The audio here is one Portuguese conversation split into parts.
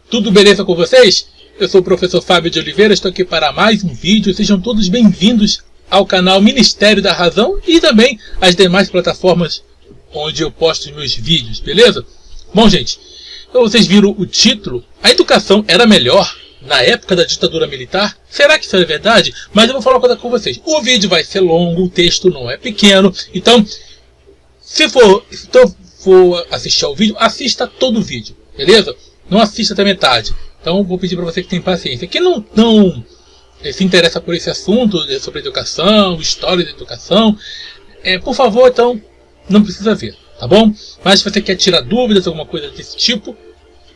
Tudo beleza com vocês? Eu sou o professor Fábio de Oliveira, estou aqui para mais um vídeo. Sejam todos bem-vindos ao canal Ministério da Razão e também às demais plataformas onde eu posto os meus vídeos, beleza? Bom, gente, então vocês viram o título. A educação era melhor na época da ditadura militar? Será que isso é verdade? Mas eu vou falar uma coisa com vocês. O vídeo vai ser longo, o texto não é pequeno. Então, se for assistir ao vídeo, assista todo o vídeo, beleza? Não assista até metade. Então, vou pedir para você que tenha paciência. Quem não se interessa por esse assunto sobre educação, história da educação, por favor, então, não precisa ver, tá bom? Mas se você quer tirar dúvidas, alguma coisa desse tipo,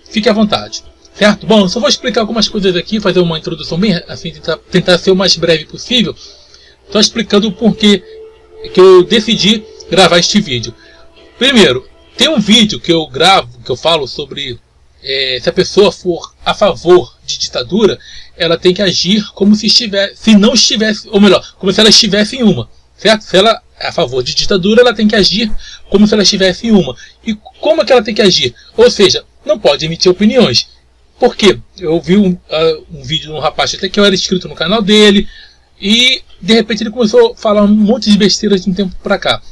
fique à vontade, certo? Bom, eu só vou explicar algumas coisas aqui, fazer uma introdução bem assim, tentar ser o mais breve possível. Estou explicando o porquê que eu decidi gravar este vídeo. Primeiro, tem um vídeo que eu gravo, que eu falo sobre se a pessoa for a favor de ditadura, ela tem que agir como se não estivesse, ou melhor, como se ela estivesse em uma, certo? Se ela é a favor de ditadura, ela tem que agir como se ela estivesse em uma. E como é que ela tem que agir? Ou seja, não pode emitir opiniões. Por quê? Eu vi um vídeo de um rapaz até que eu era inscrito no canal dele, e de repente ele começou a falar um monte de besteiras de um tempo pra cá.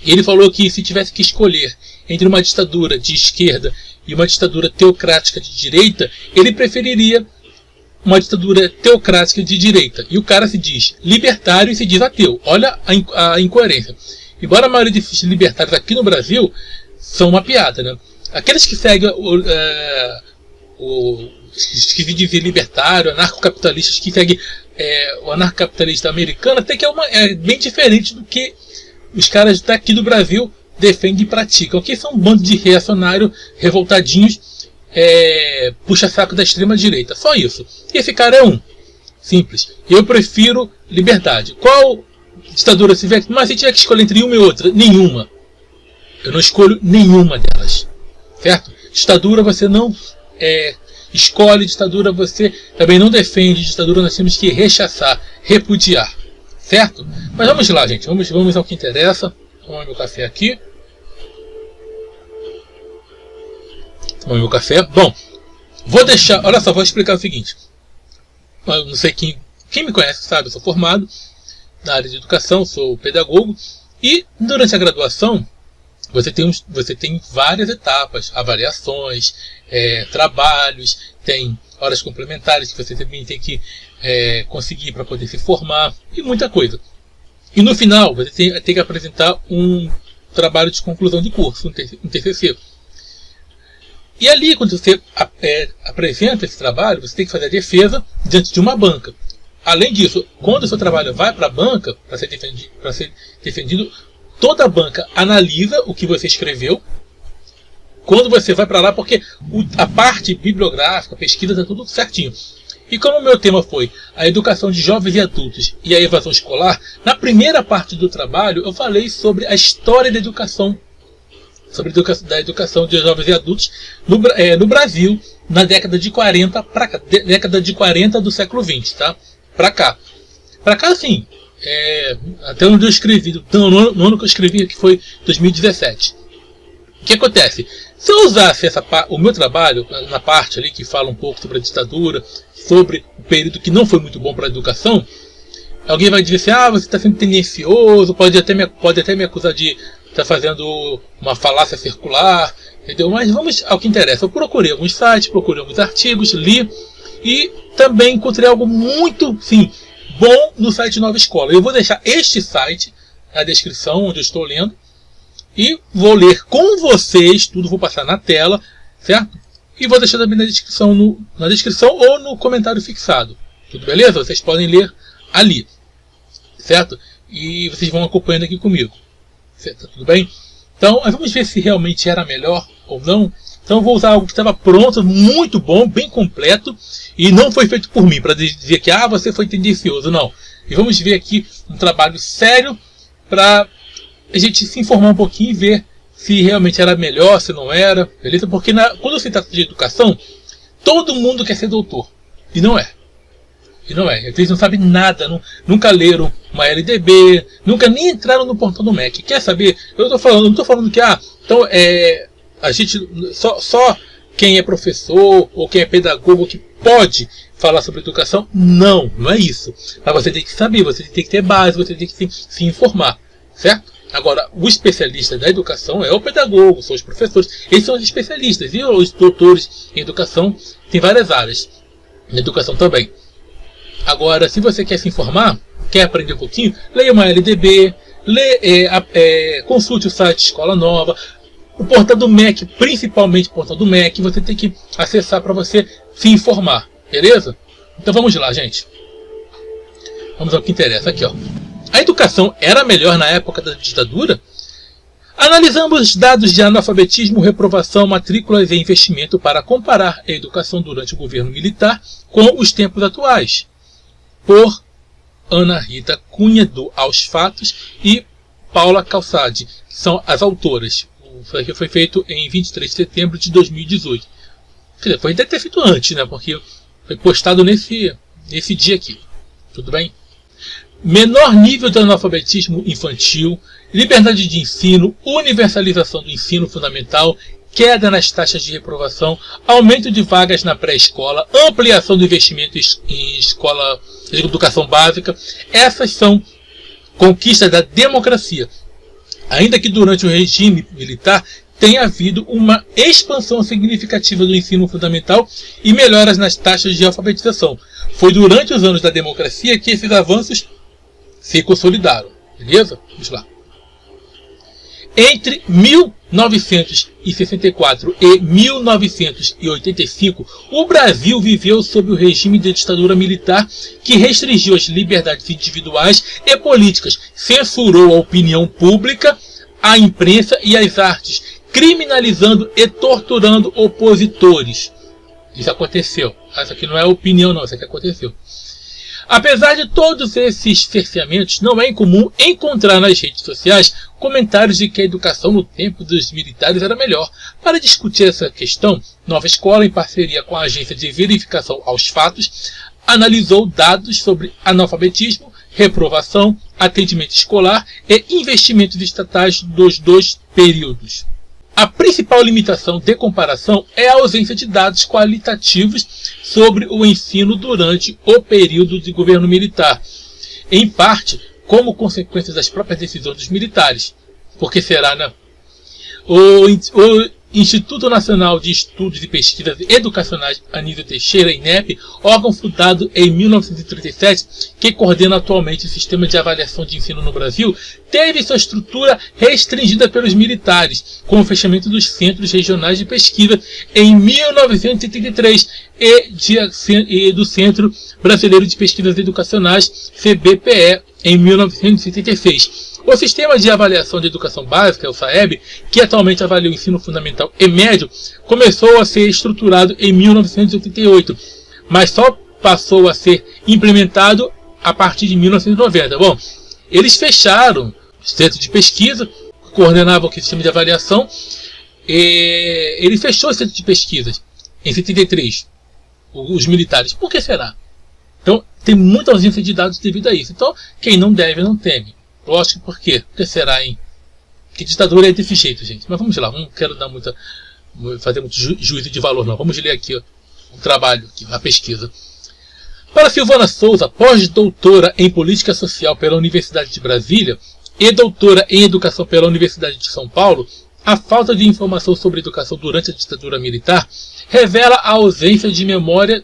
E ele falou que se tivesse que escolher entre uma ditadura de esquerda e uma ditadura teocrática de direita, ele preferiria uma ditadura teocrática de direita. E o cara se diz libertário e se diz ateu. Olha a incoerência. Embora a maioria desses libertários aqui no Brasil são uma piada, né? Aqueles que seguem que se dizem libertário, anarcocapitalistas, que seguem o anarcocapitalista americano, até que é bem diferente do que os caras daqui do Brasil defendem e praticam. Aqui são um bando de reacionários revoltadinhos, puxa-saco da extrema-direita. Só isso. E esse cara é um. Simples. Eu prefiro liberdade. Qual ditadura se tiver? Mas se tiver que escolher entre uma e outra, nenhuma. Eu não escolho nenhuma delas. Certo? Ditadura você não escolhe, ditadura você também não defende, ditadura nós temos que rechaçar, repudiar. Certo? Mas vamos lá, gente. Vamos ao que interessa. Tomar meu café aqui. Tomar meu café. Bom, olha só, vou explicar o seguinte. Eu não sei quem me conhece sabe, eu sou formado na área de educação, sou pedagogo. E durante a graduação, você tem várias etapas, avaliações, trabalhos, tem horas complementares que você também tem que conseguir para poder se formar e muita coisa. E no final você tem que apresentar um trabalho de conclusão de curso, um TCC. E ali, quando você apresenta esse trabalho, você tem que fazer a defesa diante de uma banca. Além disso, quando o seu trabalho vai para a banca, para ser defendido, toda a banca analisa o que você escreveu. Quando você vai para lá, porque a parte bibliográfica, a pesquisa, está tudo certinho. E como o meu tema foi a educação de jovens e adultos e a evasão escolar, na primeira parte do trabalho eu falei sobre a história da educação, da educação de jovens e adultos no Brasil, na década de 40 década de 40 do século 20, tá? Para cá, sim, até onde eu escrevi, no ano que eu escrevi, que foi 2017. O que acontece? Se eu usasse o meu trabalho na parte ali que fala um pouco sobre a ditadura, sobre o período que não foi muito bom para a educação, alguém vai dizer assim, você está sendo tendencioso, pode até me acusar de estar fazendo uma falácia circular, entendeu? Mas vamos ao que interessa. Eu procurei alguns sites, procurei alguns artigos, li e também encontrei algo muito, sim, bom no site Nova Escola. Eu vou deixar este site na descrição, onde eu estou lendo, e vou ler com vocês, tudo vou passar na tela, certo? E vou deixar também na descrição ou no comentário fixado. Tudo beleza? Vocês podem ler ali, certo? E vocês vão acompanhando aqui comigo. Certo? Tudo bem? Então, vamos ver se realmente era melhor ou não. Então eu vou usar algo que estava pronto, muito bom, bem completo, e não foi feito por mim, para dizer que você foi tendencioso, não. E vamos ver aqui um trabalho sério para a gente se informar um pouquinho e ver se realmente era melhor, se não era, beleza? Porque quando se trata de educação, todo mundo quer ser doutor, e não é. E não é. Eles não sabem nada, nunca leram uma LDB, nunca nem entraram no portal do MEC. Quer saber? Eu não estou falando que, então a gente só quem é professor ou quem é pedagogo que pode falar sobre educação. Não é isso. Mas você tem que saber, você tem que ter base, você tem que se informar, certo? Agora, o especialista da educação é o pedagogo, são os professores. Eles são os especialistas. E os doutores em educação têm várias áreas. Na educação também. Agora, se você quer se informar, quer aprender um pouquinho, leia uma LDB, consulte o site Escola Nova, o portal do MEC, principalmente o portal do MEC, você tem que acessar para você se informar, beleza? Então vamos lá, gente. Vamos ao que interessa, aqui ó. A educação era melhor na época da ditadura? Analisamos os dados de analfabetismo, reprovação, matrículas e investimento para comparar a educação durante o governo militar com os tempos atuais. Por Ana Rita Cunha, do Aos Fatos, e Paula Calçade, que são as autoras. Foi feito em 23 de setembro de 2018. Quer dizer, foi até ter feito antes, né? Porque foi postado nesse dia aqui. Tudo bem? Menor nível de analfabetismo infantil, liberdade de ensino, universalização do ensino fundamental, queda nas taxas de reprovação, aumento de vagas na pré-escola, ampliação do investimento em escola de educação básica. Essas são conquistas da democracia. Ainda que durante o regime militar tenha havido uma expansão significativa do ensino fundamental e melhoras nas taxas de alfabetização. Foi durante os anos da democracia que esses avanços se consolidaram. Beleza? Vamos lá. Entre 1964 e 1985, o Brasil viveu sob o regime de ditadura militar que restringiu as liberdades individuais e políticas, censurou a opinião pública, a imprensa e as artes, criminalizando e torturando opositores. Isso aconteceu. Essa aqui não é opinião, não. Isso aqui aconteceu. Apesar de todos esses cerceamentos, não é incomum encontrar nas redes sociais comentários de que a educação no tempo dos militares era melhor. Para discutir essa questão, Nova Escola, em parceria com a Agência de Verificação aos Fatos, analisou dados sobre analfabetismo, reprovação, atendimento escolar e investimentos estatais dos dois períodos. A principal limitação de comparação é a ausência de dados qualitativos sobre o ensino durante o período de governo militar, em parte como consequência das próprias decisões dos militares. Porque será, né? O Instituto Nacional de Estudos e Pesquisas Educacionais Anísio Teixeira, INEP, órgão fundado em 1937, que coordena atualmente o sistema de avaliação de ensino no Brasil, teve sua estrutura restringida pelos militares, com o fechamento dos centros regionais de pesquisa em 1973 e do Centro Brasileiro de Pesquisas Educacionais, CBPE, em 1976. O Sistema de Avaliação de Educação Básica, o SAEB, que atualmente avalia o ensino fundamental e médio, começou a ser estruturado em 1988, mas só passou a ser implementado a partir de 1990. Bom, eles fecharam o centro de pesquisa, coordenavam o sistema de avaliação, e ele fechou o centro de pesquisas em 73, os militares. Por que será? Então, tem muita ausência de dados devido a isso. Então, quem não deve, não teme. Lógico, por quê? Por que será, hein? Que ditadura é desse jeito, gente. Mas vamos lá, não quero dar fazer muito juízo de valor, não. Vamos ler aqui ó, o trabalho, aqui, a pesquisa. Para Silvana Souza, pós-doutora em Política Social pela Universidade de Brasília e doutora em Educação pela Universidade de São Paulo, a falta de informação sobre educação durante a ditadura militar revela a ausência de memória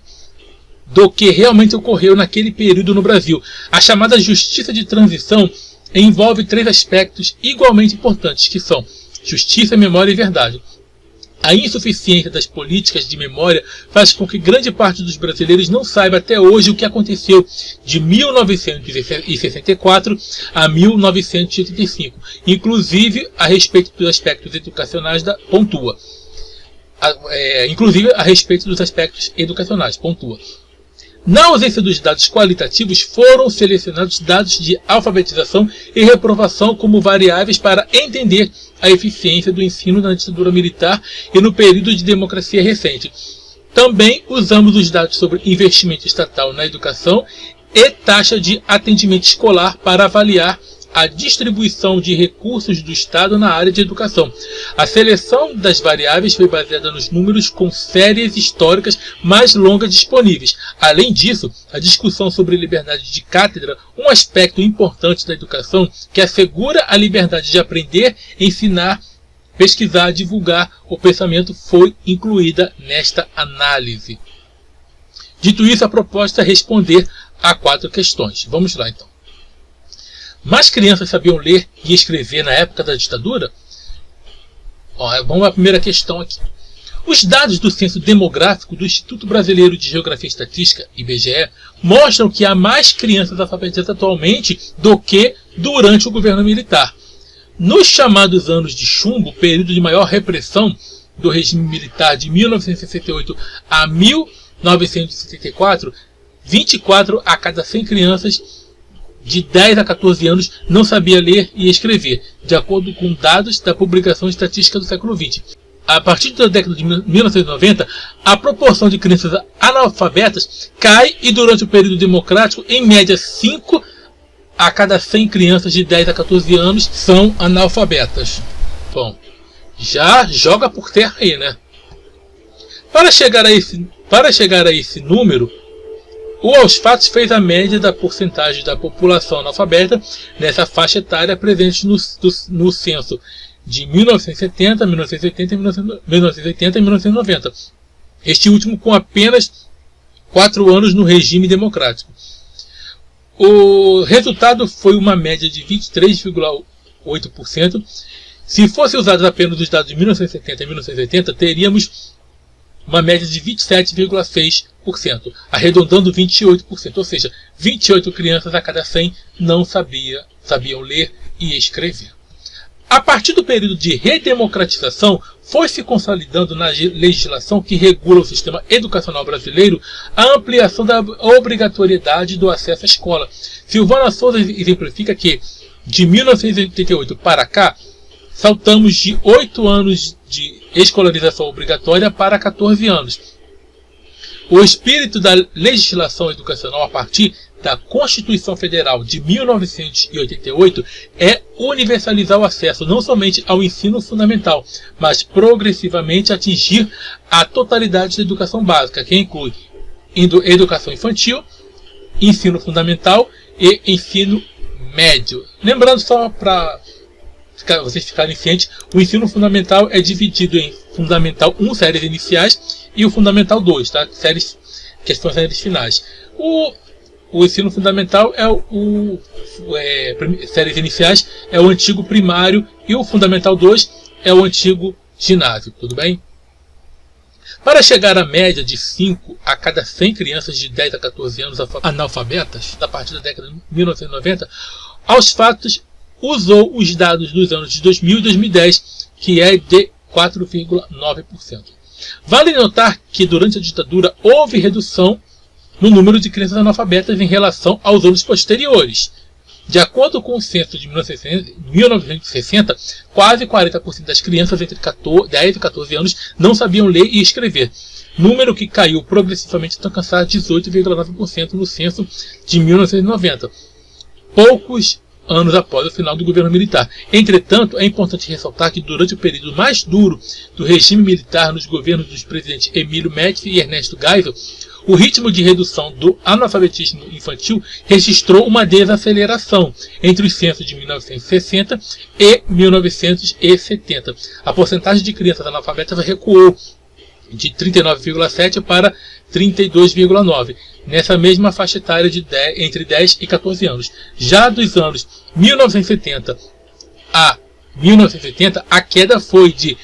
do que realmente ocorreu naquele período no Brasil. A chamada justiça de transição envolve três aspectos igualmente importantes, que são justiça, memória e verdade. A insuficiência das políticas de memória faz com que grande parte dos brasileiros não saiba até hoje o que aconteceu de 1964 a 1985, inclusive a respeito dos aspectos educacionais pontua. Na ausência dos dados qualitativos, foram selecionados dados de alfabetização e reprovação como variáveis para entender a eficiência do ensino na ditadura militar e no período de democracia recente. Também usamos os dados sobre investimento estatal na educação e taxa de atendimento escolar para avaliar a distribuição de recursos do Estado na área de educação. A seleção das variáveis foi baseada nos números com séries históricas mais longas disponíveis. Além disso, a discussão sobre liberdade de cátedra, um aspecto importante da educação que assegura a liberdade de aprender, ensinar, pesquisar, divulgar o pensamento, foi incluída nesta análise. Dito isso, a proposta é responder a 4 questões. Vamos lá, então. Mais crianças sabiam ler e escrever na época da ditadura? Vamos à primeira questão aqui. Os dados do Censo Demográfico do Instituto Brasileiro de Geografia e Estatística, IBGE, mostram que há mais crianças alfabetizadas atualmente do que durante o governo militar. Nos chamados anos de chumbo, período de maior repressão do regime militar de 1968 a 1974, 24 a cada 100 crianças de 10 a 14 anos não sabia ler e escrever, de acordo com dados da publicação estatística do século XX. A partir da década de 1990, a proporção de crianças analfabetas cai e durante o período democrático, em média 5 a cada 100 crianças de 10 a 14 anos são analfabetas. Bom, já joga por terra aí, né? Para chegar a esse número, o Aos Fatos fez a média da porcentagem da população analfabeta nessa faixa etária presente no censo de 1970, 1980 e 1990. Este último com apenas 4 anos no regime democrático. O resultado foi uma média de 23,8%. Se fosse usados apenas os dados de 1970 e 1980, teríamos uma média de 27,6%, arredondando 28%, ou seja, 28 crianças a cada 100 não sabiam ler e escrever. A partir do período de redemocratização, foi se consolidando na legislação que regula o sistema educacional brasileiro a ampliação da obrigatoriedade do acesso à escola. Silvana Souza exemplifica que, de 1988 para cá, saltamos de 8 anos de escolarização obrigatória para 14 anos. O espírito da legislação educacional a partir da Constituição Federal de 1988 é universalizar o acesso não somente ao ensino fundamental, mas progressivamente atingir a totalidade da educação básica, que inclui educação infantil, ensino fundamental e ensino médio. Lembrando, só para vocês ficarem cientes, o ensino fundamental é dividido em Fundamental 1, séries iniciais, e o Fundamental 2, tá? Que são séries finais. O ensino fundamental séries iniciais é o antigo primário e o Fundamental 2 é o antigo ginásio, tudo bem? Para chegar à média de 5 a cada 100 crianças de 10 a 14 anos analfabetas, a partir da década de 1990, Aos Fatos usou os dados dos anos de 2000 e 2010, que é de 4,9%. Vale notar que durante a ditadura houve redução no número de crianças analfabetas em relação aos anos posteriores. De acordo com o censo de 1960, quase 40% das crianças entre 10 e 14 anos não sabiam ler e escrever, número que caiu progressivamente até alcançar 18,9% no censo de 1990, poucos anos após o final do governo militar. Entretanto, é importante ressaltar que durante o período mais duro do regime militar nos governos dos presidentes Emílio Médici e Ernesto Geisel, o ritmo de redução do analfabetismo infantil registrou uma desaceleração entre os censos de 1960 e 1970. A porcentagem de crianças analfabetas recuou de 39,7% para 32,9%, nessa mesma faixa etária entre 10 e 14 anos. Já dos anos 1970 a 1980, a queda foi de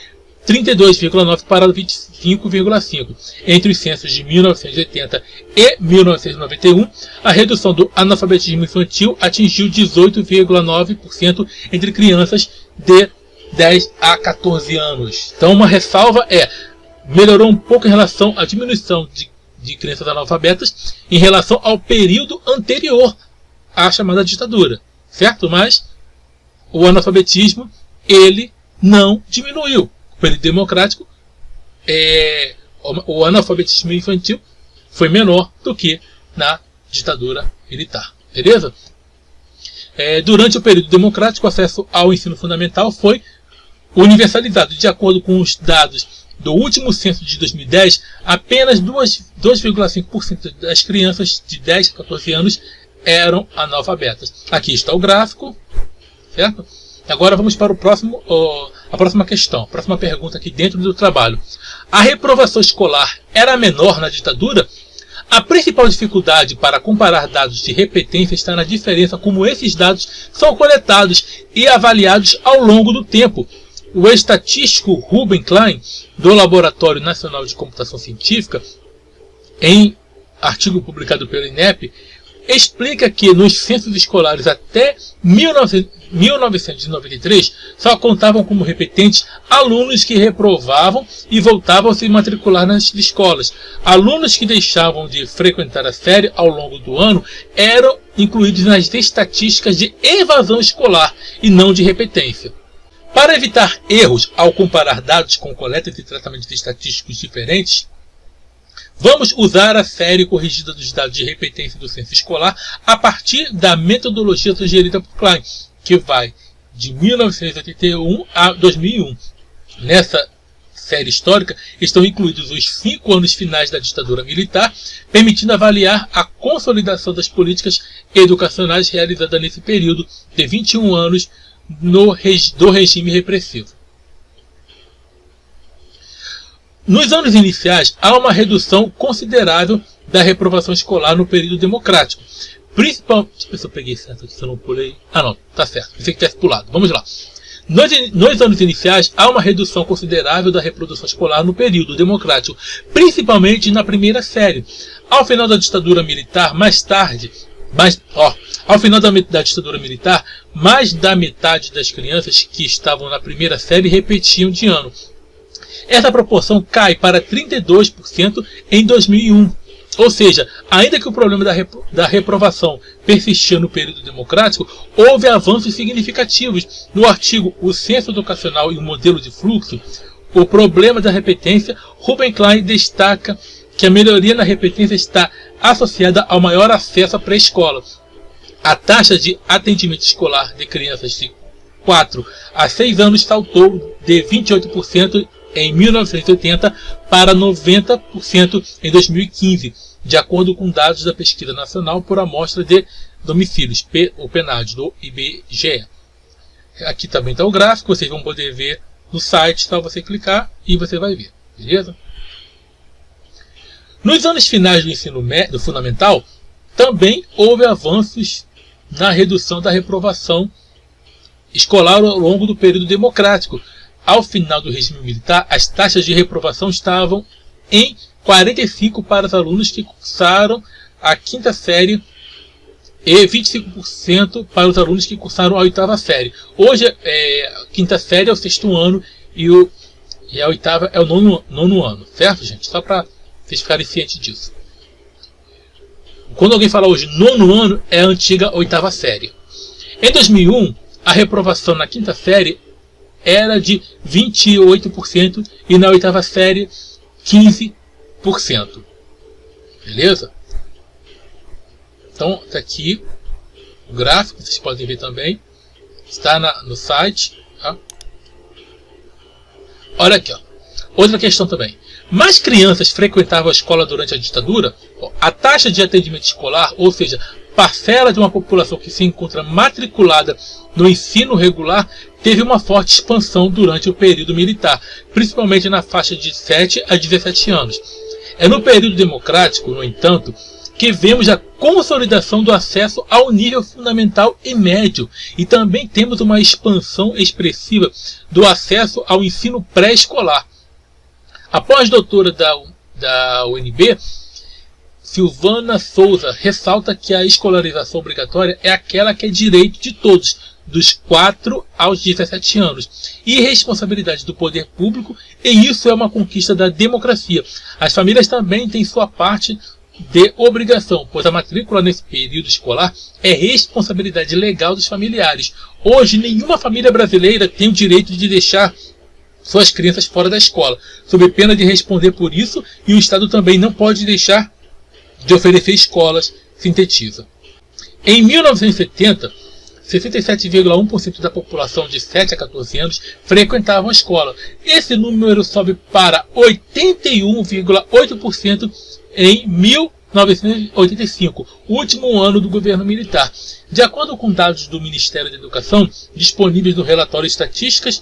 32,9% para 25,5%. Entre os censos de 1980 e 1991, a redução do analfabetismo infantil atingiu 18,9% entre crianças de 10 a 14 anos. Então, uma ressalva melhorou um pouco em relação à diminuição de crianças analfabetas em relação ao período anterior à chamada ditadura, certo? Mas o analfabetismo, ele não diminuiu. O período democrático, o analfabetismo infantil foi menor do que na ditadura militar, beleza? Durante o período democrático, o acesso ao ensino fundamental foi universalizado. De acordo com os dados do último censo de 2010, apenas 2,5% das crianças de 10 a 14 anos eram analfabetas. Aqui está o gráfico, certo? Agora vamos para a próxima questão, a próxima pergunta aqui dentro do trabalho. A reprovação escolar era menor na ditadura? A principal dificuldade para comparar dados de repetência está na diferença como esses dados são coletados e avaliados ao longo do tempo. O estatístico Ruben Klein, do Laboratório Nacional de Computação Científica, em artigo publicado pelo INEP, explica que nos censos escolares até 1993 só contavam como repetentes alunos que reprovavam e voltavam a se matricular nas escolas. Alunos que deixavam de frequentar a série ao longo do ano eram incluídos nas estatísticas de evasão escolar e não de repetência. Para evitar erros ao comparar dados com coletas e tratamentos estatísticos diferentes, vamos usar a série corrigida dos dados de repetência do censo escolar a partir da metodologia sugerida por Klein, que vai de 1981 a 2001. Nessa série histórica estão incluídos os 5 anos finais da ditadura militar, permitindo avaliar a consolidação das políticas educacionais realizada nesse período de 21 anos do regime repressivo. Nos anos iniciais, há uma redução considerável da reprovação escolar no período democrático. Deixa eu ver se eu peguei certo aqui, se eu não pulei. Ah não, tá certo, pensei que tivesse pulado. Vamos lá. Nos anos iniciais, há uma redução considerável da reprodução escolar no período democrático, principalmente na primeira série. Ao final da ditadura militar, ao final da ditadura militar, mais da metade das crianças que estavam na primeira série repetiam de ano. Essa proporção cai para 32% em 2001. Ou seja, ainda que o problema da reprovação persistia no período democrático, houve avanços significativos. No artigo O Censo Educacional e o Modelo de Fluxo, o problema da repetência, Ruben Klein destaca que a melhoria na repetência está associada ao maior acesso à pré-escola. A taxa de atendimento escolar de crianças de 4 a 6 anos saltou de 28% em 1980 para 90% em 2015, de acordo com dados da Pesquisa Nacional por Amostra de Domicílios, o PNAD, do IBGE. Aqui também está o gráfico, vocês vão poder ver no site, só você clicar e você vai ver, beleza? Nos anos finais do ensino médio fundamental, também houve avanços na redução da reprovação escolar ao longo do período democrático. Ao final do regime militar, as taxas de reprovação estavam em 45% para os alunos que cursaram a quinta série e 25% para os alunos que cursaram a oitava série. Hoje, a quinta série é o 6º ano e a oitava é o nono ano, certo, gente? Só para vocês ficarem cientes disso. Quando alguém fala hoje nono ano, é a antiga oitava série. Em 2001, a reprovação na quinta série era de 28% e na oitava série 15%. Beleza? Então, está aqui o gráfico, vocês podem ver também. Está no site. Tá? Olha aqui, ó. Outra questão também. Mais crianças frequentavam a escola durante a ditadura? A taxa de atendimento escolar, ou seja, parcela de uma população que se encontra matriculada no ensino regular, teve uma forte expansão durante o período militar, principalmente na faixa de 7 a 17 anos. É no período democrático, no entanto, que vemos a consolidação do acesso ao nível fundamental e médio, e também temos uma expansão expressiva do acesso ao ensino pré-escolar. A pós-doutora da UNB, Silvana Souza, ressalta que a escolarização obrigatória é aquela que é direito de todos, dos 4 aos 17 anos, e responsabilidade do poder público, e isso é uma conquista da democracia. As famílias também têm sua parte de obrigação, pois a matrícula nesse período escolar é responsabilidade legal dos familiares. Hoje, nenhuma família brasileira tem o direito de deixar suas crianças fora da escola, sob pena de responder por isso, e o Estado também não pode deixar de oferecer escolas, sintetiza. Em 1970, 67,1% da população de 7 a 14 anos frequentavam a escola. Esse número sobe para 81,8% em 1985, último ano do governo militar. De acordo com dados do Ministério da Educação, disponíveis no relatório Estatísticas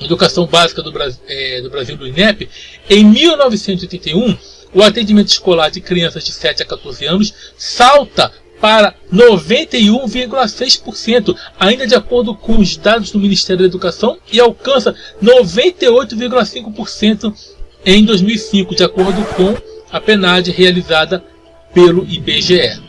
Educação Básica do Brasil do INEP, em 1981, o atendimento escolar de crianças de 7 a 14 anos salta para 91,6%, ainda de acordo com os dados do Ministério da Educação, e alcança 98,5% em 2005, de acordo com a PNAD realizada pelo IBGE.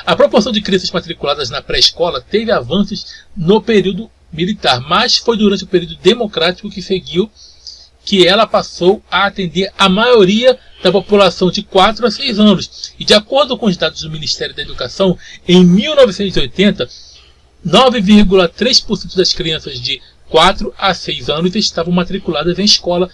A proporção de crianças matriculadas na pré-escola teve avanços no período militar, mas foi durante o período democrático que seguiu que ela passou a atender a maioria da população de 4 a 6 anos. E de acordo com os dados do Ministério da Educação, em 1980, 9,3% das crianças de 4 a 6 anos estavam matriculadas em escolas,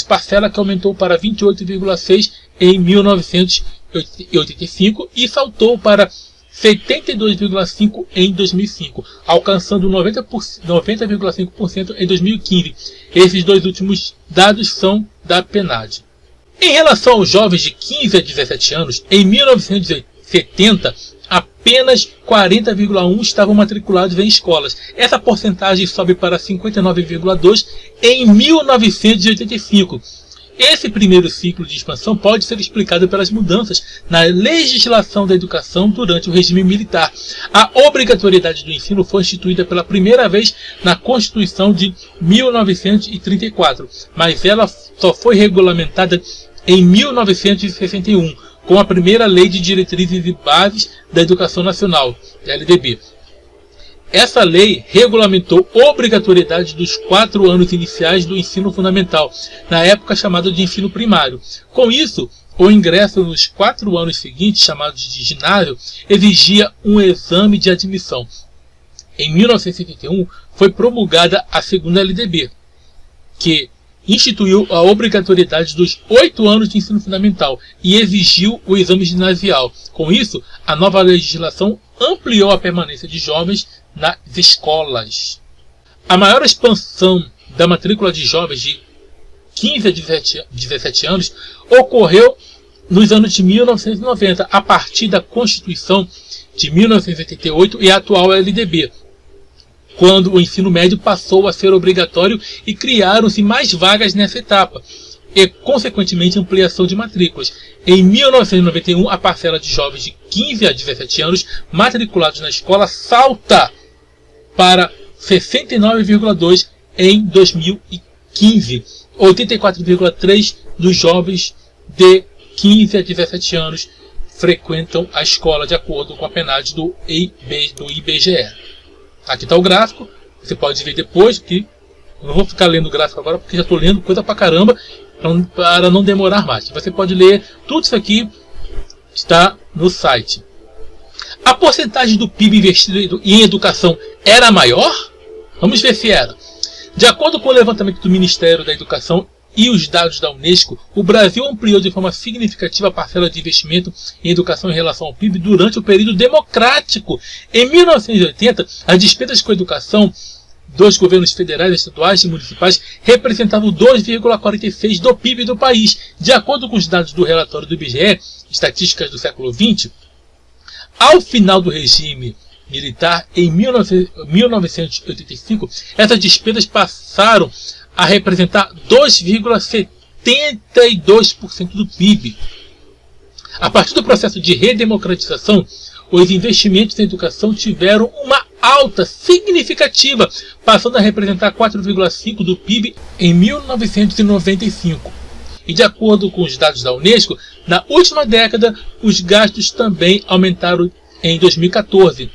parcela que aumentou para 28,6% em 1985 e saltou para 72,5% em 2005, alcançando 90,5% em 2015. Esses dois últimos dados são da PNAD. Em relação aos jovens de 15 a 17 anos, em 1970, apenas 40,1% estavam matriculados em escolas. Essa porcentagem sobe para 59,2% em 1985. Esse primeiro ciclo de expansão pode ser explicado pelas mudanças na legislação da educação durante o regime militar. A obrigatoriedade do ensino foi instituída pela primeira vez na Constituição de 1934, mas ela só foi regulamentada em 1961, com a primeira Lei de Diretrizes e Bases da Educação Nacional, LDB. Essa lei regulamentou a obrigatoriedade dos 4 anos iniciais do ensino fundamental, na época chamado de ensino primário. Com isso, o ingresso nos 4 anos seguintes, chamados de ginásio, exigia um exame de admissão. Em 1971, foi promulgada a segunda LDB, que instituiu a obrigatoriedade dos 8 anos de ensino fundamental e exigiu o exame ginasial. Com isso, a nova legislação ampliou a permanência de jovens nas escolas. A maior expansão da matrícula de jovens de 15 a 17 anos ocorreu nos anos de 1990, a partir da Constituição de 1988 e a atual LDB, quando o ensino médio passou a ser obrigatório e criaram-se mais vagas nessa etapa, e, consequentemente, ampliação de matrículas. Em 1991, a parcela de jovens de 15 a 17 anos matriculados na escola salta para 69,2% em 2015. 84,3% dos jovens de 15 a 17 anos frequentam a escola, de acordo com a PNAD do IBGE. Aqui está o gráfico, você pode ver depois, que eu não vou ficar lendo o gráfico agora, porque já estou lendo coisa pra caramba, para não demorar mais. Você pode ler tudo isso aqui, está no site. A porcentagem do PIB investido em educação era maior? Vamos ver se era. De acordo com o levantamento do Ministério da Educação e os dados da Unesco, o Brasil ampliou de forma significativa a parcela de investimento em educação em relação ao PIB durante o período democrático. Em 1980, as despesas com educação dos governos federais, estaduais e municipais representavam 2,46% do PIB do país. De acordo com os dados do relatório do IBGE, Estatísticas do século XX, ao final do regime militar, em 1985, essas despesas passaram a representar 2,72% do PIB. A partir do processo de redemocratização, os investimentos em educação tiveram uma alta significativa, passando a representar 4,5% do PIB em 1995. E de acordo com os dados da Unesco, na última década, os gastos também aumentaram em 2014.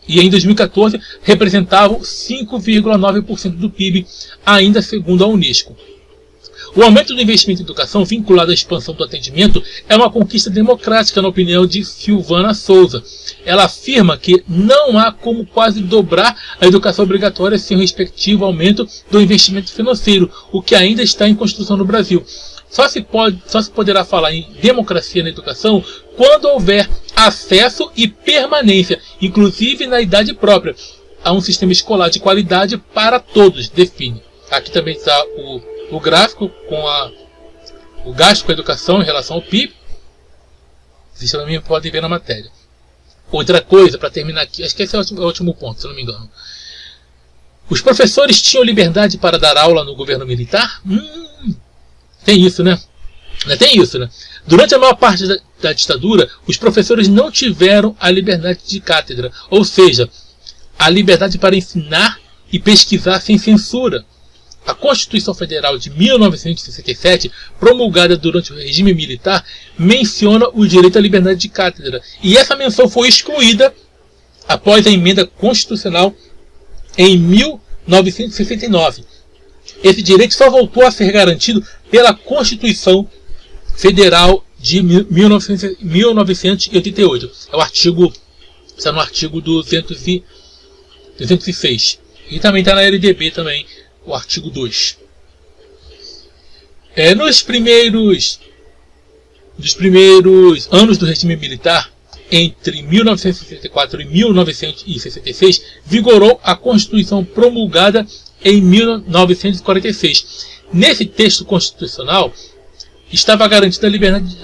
E em 2014 representavam 5,9% do PIB, ainda segundo a Unesco. O aumento do investimento em educação vinculado à expansão do atendimento é uma conquista democrática, na opinião de Silvana Souza. Ela afirma que não há como quase dobrar a educação obrigatória sem o respectivo aumento do investimento financeiro, o que ainda está em construção no Brasil. só se poderá falar em democracia na educação quando houver acesso e permanência, inclusive na idade própria, a um sistema escolar de qualidade para todos, define. Aqui também está o gráfico com o gasto com a educação em relação ao PIB. Vocês também podem ver na matéria. Outra coisa, para terminar aqui, acho que esse é o último ponto, se não me engano. Os professores tinham liberdade para dar aula no governo militar? Tem isso, né? Tem isso, né? Durante a maior parte da ditadura, os professores não tiveram a liberdade de cátedra, ou seja, a liberdade para ensinar e pesquisar sem censura. A Constituição Federal de 1967, promulgada durante o regime militar, menciona o direito à liberdade de cátedra. E essa menção foi excluída após a emenda constitucional em 1969. Esse direito só voltou a ser garantido pela Constituição Federal de 1988. É o artigo, está no artigo 206. E também está na LDB também, o artigo 2. Nos primeiros anos do regime militar, entre 1964 e 1966, vigorou a Constituição promulgada em 1946. Nesse texto constitucional, estava garantida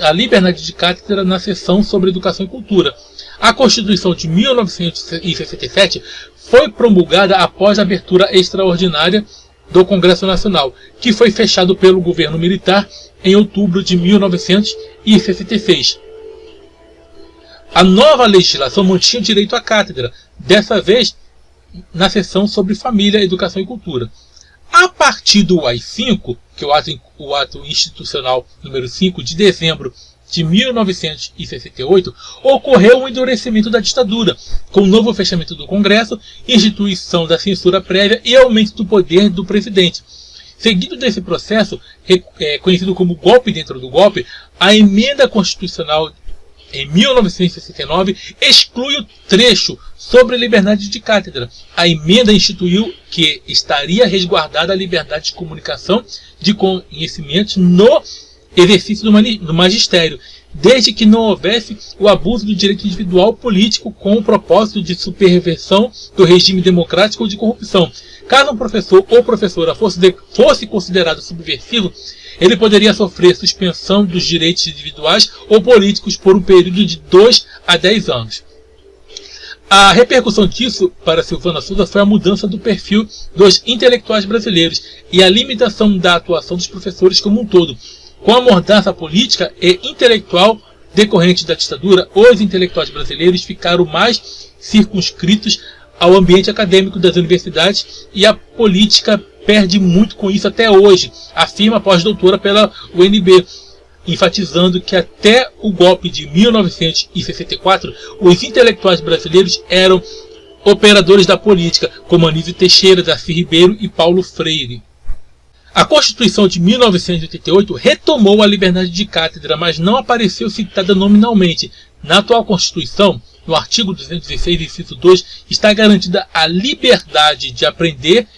a liberdade de cátedra na seção sobre educação e cultura. A Constituição de 1967 foi promulgada após a abertura extraordinária do Congresso Nacional, que foi fechado pelo governo militar em outubro de 1966. A nova legislação mantinha o direito à cátedra, dessa vez na seção sobre família, educação e cultura. A partir do AI-5, que é o ato institucional número 5 de dezembro de 1968, ocorreu um endurecimento da ditadura, com o novo fechamento do Congresso, instituição da censura prévia e aumento do poder do presidente. Seguido desse processo, conhecido como golpe dentro do golpe, a emenda constitucional em 1969 exclui o trecho sobre liberdade de cátedra. A emenda instituiu que estaria resguardada a liberdade de comunicação de conhecimentos no exercício do magistério, desde que não houvesse o abuso do direito individual político com o propósito de superversão do regime democrático ou de corrupção. Caso um professor ou professora fosse considerado subversivo, ele poderia sofrer suspensão dos direitos individuais ou políticos por um período de 2 a 10 anos. A repercussão disso para Silvana Souza foi a mudança do perfil dos intelectuais brasileiros e a limitação da atuação dos professores como um todo. Com a mordaça política e intelectual decorrente da ditadura, os intelectuais brasileiros ficaram mais circunscritos ao ambiente acadêmico das universidades e a política perde muito com isso até hoje, afirma a pós-doutora pela UNB, enfatizando que até o golpe de 1964, os intelectuais brasileiros eram operadores da política, como Anísio Teixeira, Darcy Ribeiro e Paulo Freire. A Constituição de 1988 retomou a liberdade de cátedra, mas não apareceu citada nominalmente. Na atual Constituição, no artigo 206, inciso 2, está garantida a liberdade de aprender,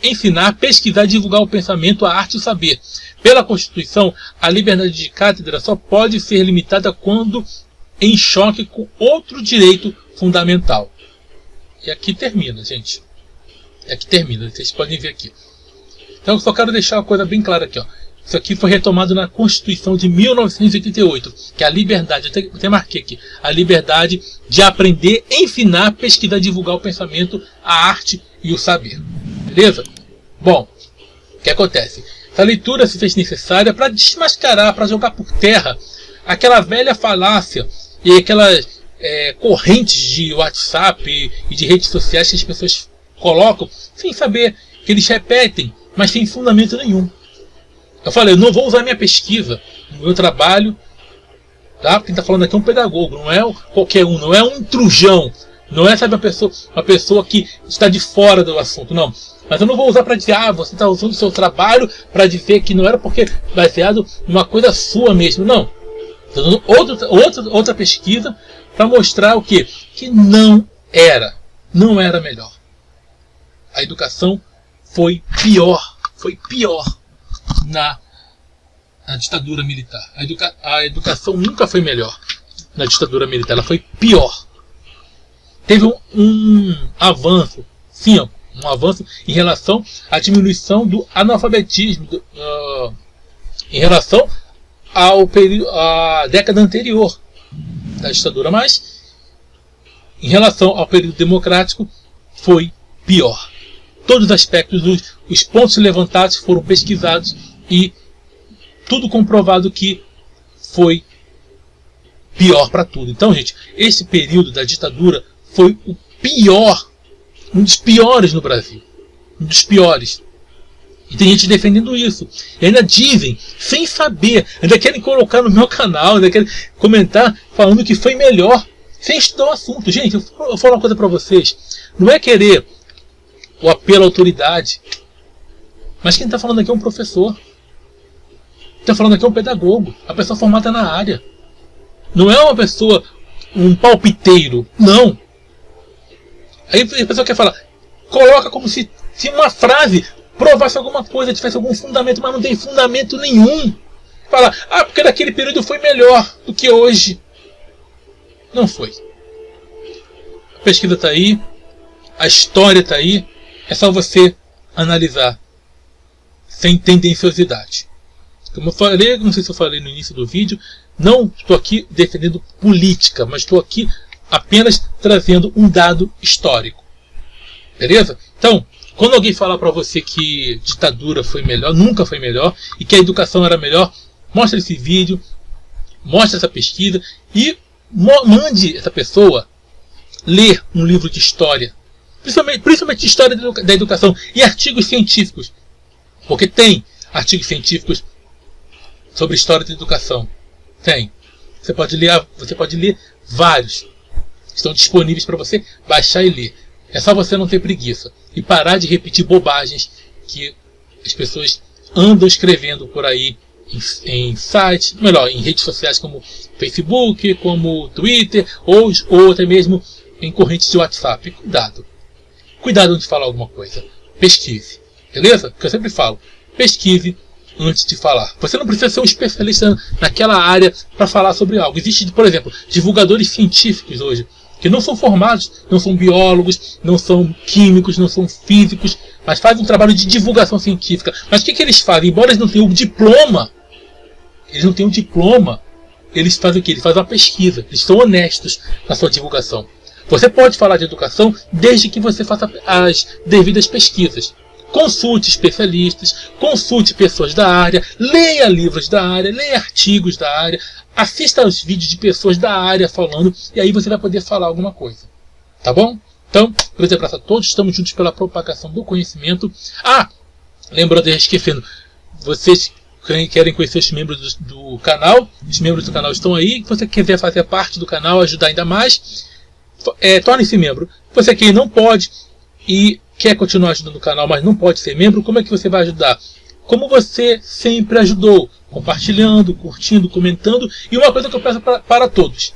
ensinar, pesquisar e divulgar o pensamento, a arte e o saber. Pela Constituição, a liberdade de cátedra só pode ser limitada quando em choque com outro direito fundamental. E aqui termina, gente. Aqui termina, vocês podem ver aqui. Então eu só quero deixar uma coisa bem clara aqui. Isso aqui foi retomado na Constituição de 1988, que é a liberdade, eu até marquei aqui, a liberdade de aprender, ensinar, pesquisar, divulgar o pensamento, a arte e o saber. Beleza? Bom, o que acontece? Essa leitura se fez necessária para desmascarar, para jogar por terra aquela velha falácia e aquelas correntes de WhatsApp e de redes sociais que as pessoas colocam sem saber, que eles repetem, mas sem fundamento nenhum. Eu falei, eu não vou usar minha pesquisa no meu trabalho, tá? Quem está falando aqui é um pedagogo, não é qualquer um, não é um intrujão, não é, sabe, uma pessoa que está de fora do assunto, não. Mas eu não vou usar para dizer, você está usando o seu trabalho para dizer que não era porque baseado numa coisa sua mesmo, não. Estou usando outra pesquisa para mostrar o quê? Que não era melhor. A educação foi pior na ditadura militar. A educação nunca foi melhor na ditadura militar, ela foi pior. Teve um avanço, sim, um avanço em relação à diminuição do analfabetismo, em relação ao período, à década anterior da ditadura, mas em relação ao período democrático foi pior. Todos os aspectos, os pontos levantados foram pesquisados e tudo comprovado que foi pior para tudo. Então, gente, esse período da ditadura foi o pior, um dos piores no Brasil. Um dos piores. E tem gente defendendo isso. E ainda dizem, sem saber, ainda querem colocar no meu canal, ainda querem comentar falando que foi melhor, sem estudar o assunto. Gente, eu vou falar uma coisa para vocês. Não é querer o apelo à autoridade, mas quem está falando aqui é um professor. Está falando aqui é um pedagogo, a pessoa formada na área. Não é uma pessoa, um palpiteiro, não. Aí a pessoa quer falar, coloca como se uma frase provasse alguma coisa, tivesse algum fundamento, mas não tem fundamento nenhum. Fala, porque naquele período foi melhor do que hoje. Não foi. A pesquisa está aí, a história está aí, é só você analisar, sem tendenciosidade. Como eu falei, não sei se eu falei no início do vídeo, não estou aqui defendendo política, mas estou aqui apenas trazendo um dado histórico. Beleza? Então, quando alguém falar para você que ditadura foi melhor, nunca foi melhor, e que a educação era melhor, mostre esse vídeo, mostre essa pesquisa e mande essa pessoa ler um livro de história, principalmente de história da educação e artigos científicos, porque tem artigos científicos sobre história da educação. Tem. Você pode ler vários. Estão disponíveis para você baixar e ler. É só você não ter preguiça e parar de repetir bobagens que as pessoas andam escrevendo por aí em sites, melhor, em redes sociais como Facebook, como Twitter ou até mesmo em correntes de WhatsApp. Cuidado. Cuidado antes de falar alguma coisa. Pesquise. Beleza? Que eu sempre falo. Pesquise antes de falar. Você não precisa ser um especialista naquela área para falar sobre algo. Existem, por exemplo, divulgadores científicos hoje que não são formados, não são biólogos, não são químicos, não são físicos, mas fazem um trabalho de divulgação científica. Mas o que eles fazem? Embora eles não tenham um diploma, eles fazem o quê? Eles fazem uma pesquisa. Eles são honestos na sua divulgação. Você pode falar de educação desde que você faça as devidas pesquisas. Consulte especialistas, consulte pessoas da área, leia livros da área, leia artigos da área, assista aos vídeos de pessoas da área falando, e aí você vai poder falar alguma coisa. Tá bom? Então, grande abraço a todos, estamos juntos pela propagação do conhecimento. Lembrando, esquecendo, vocês querem conhecer os membros do canal, os membros do canal estão aí. Se você quiser fazer parte do canal, ajudar ainda mais, torne-se membro. Você que não pode e quer continuar ajudando o canal, mas não pode ser membro, como é que você vai ajudar? Como você sempre ajudou, compartilhando, curtindo, comentando. E uma coisa que eu peço para todos,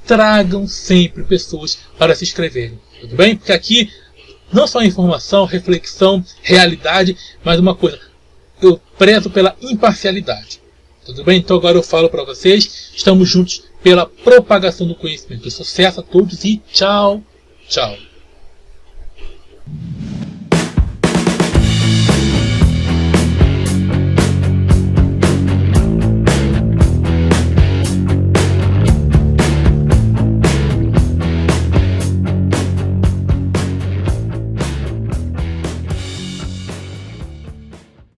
tragam sempre pessoas para se inscreverem, tudo bem? Porque aqui não só informação, reflexão, realidade, mas uma coisa, eu prezo pela imparcialidade, tudo bem? Então agora eu falo para vocês, estamos juntos pela propagação do conhecimento. Sucesso a todos e tchau, tchau.